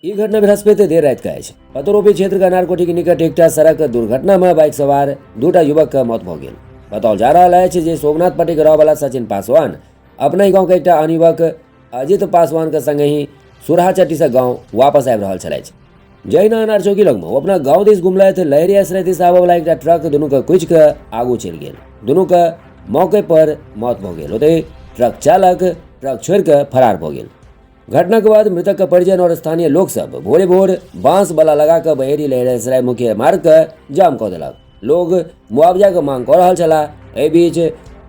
ई घटना बृहस्पति देर रात कहे पतरोपी क्षेत्र का नारकोटी के निकट एकटा सड़क दुर्घटना में बाइक सवार दूटा युवक का मौत भ गेल। बताओल जा रहा है जे सोमनाथ पट्टी के रह वाला सचिन पासवान अपना ही गाँव के एक आन युवक अजित पासवान के संगे ही सुरहाचट्टी से गाँव वापस आबि रहल छलै। जहिना अनार चौकी लग में अपना गाँव दिस घुमलथि लहरी आश्रय दिस आबय वाला एक ट्रक दुनू के कुचि के आगू चलि गेल। दुनू के मौके पर मौत भ गेल। ओतहि ट्रक चालक ट्रक छोड़ के फरार भ गेल। घटना के बाद मृतक के परिजन और स्थानीय लोग सब भोरे भोर बांस बला लगा के बहेरी लहरासराय मुख्य मार्ग के जाम कऽ देलक। लोग मुआवजा के मांग कऽ रहल छलाह। एहि बीच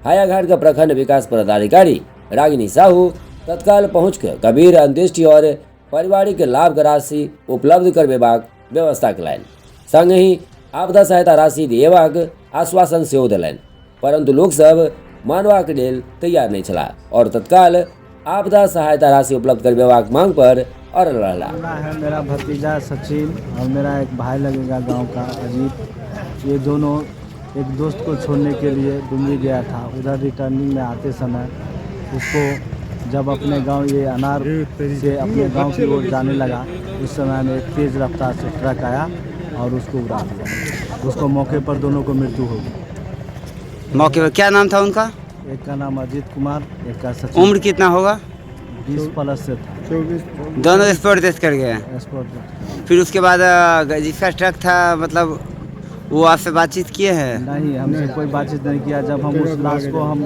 हायाघाट के प्रखंड विकास पदाधिकारी रागिनी साहू तत्काल पहुंच के कबीर अंत्येष्टि और पारिवारिक लाभ के राशि उपलब्ध करबेबाक व्यवस्था कयलनि। संग ही आपदा सहायता राशि दिएबाक आश्वासन सेहो देलनि, परंतु लोक सब मानबाक लेल तैयार नहीं छलाह और तत्काल आपदा सहायता राशि उपलब्ध करबेबाक मांग पर अड़ल रहला। है मेरा भतीजा सचिन और मेरा एक भाई लगेगा गांव का अजीत। ये दोनों एक दोस्त को छोड़ने के लिए डुमरी गया था। उधर रिटर्निंग में आते समय उसको जब अपने गांव ये अनार से अपने गांव की ओर जाने लगा, उस समय में एक तेज़ रफ्तार से ट्रक आया और उसको उड़ा दिया। उसको मौके पर दोनों को मृत्यु हो गई। मौके पर क्या नाम था उनका? एक का नाम अजीत कुमार, एक का सचिन। उम्र कितना होगा? 20 प्लस से था। दोनों स्पॉट डेथ कर गए। स्पॉट। फिर उसके बाद जिसका ट्रक था मतलब वो आपसे बातचीत किए हैं? नहीं, हमसे कोई बातचीत नहीं किया। जब हम उस लाश को हम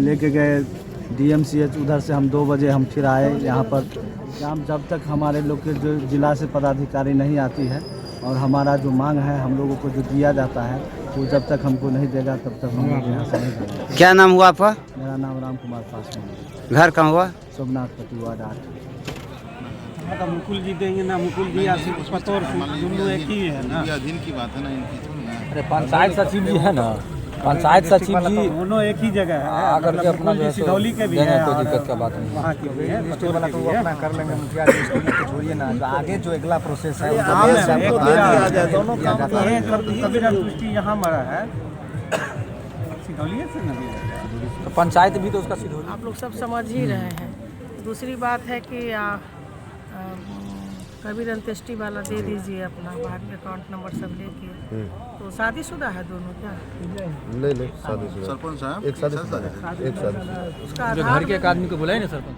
लेके गए DMCH, उधर से हम 2 बजे हम फिर आए यहाँ पर। हम जब तक हमारे लोग के जो जिला से पदाधिकारी नहीं आती है और हमारा जो मांग है हम लोगों को जो दिया जाता है वो जब तक हमको नहीं देगा तब तक हम लोग यहाँ से नहीं जाएंगे। क्या नाम हुआ आपका? मेरा नाम राम कुमार पासवान। घर कहाँ हुआ? सोमनाथ पट्टी वार्ड 8। मुकुल जी देंगे ना, मुकुल जी पतौर दोनों एक ही है ना। दिन की बात है ना इनकी। अरे पंचायत सचिव जी है ना, पंचायत सचिव जी दोनों एक ही जगह है। आकर के अपना जो है सिधौली के भी है, कोई दिक्कत का बात नहीं। वहाँ की भी है। स्टोर वाला तो वो अपना कर लेंगे, मुखिया जी स्टोर को छोड़िए ना, जो आगे जो अगला प्रोसेस है दोनों काम कबीर अंत्येष्टि यहाँ मरा है सिधौली से नहीं। तो पंचायत भी तो उसका सिधौली। आप लोग सब समझ ही रहे हैं। दूसरी बात है कि कबीर अंत्येष्टि वाला दे दीजिए अपना बाद में अकाउंट नंबर सब लेके। तो शादीशुदा है दोनों क्या? नहीं शादीशुदा। सरपंच साहब एक शादीशुदा है, एक शादीशुदा। उसका जो घर के एक आदमी को बुलाए ना सरपंच।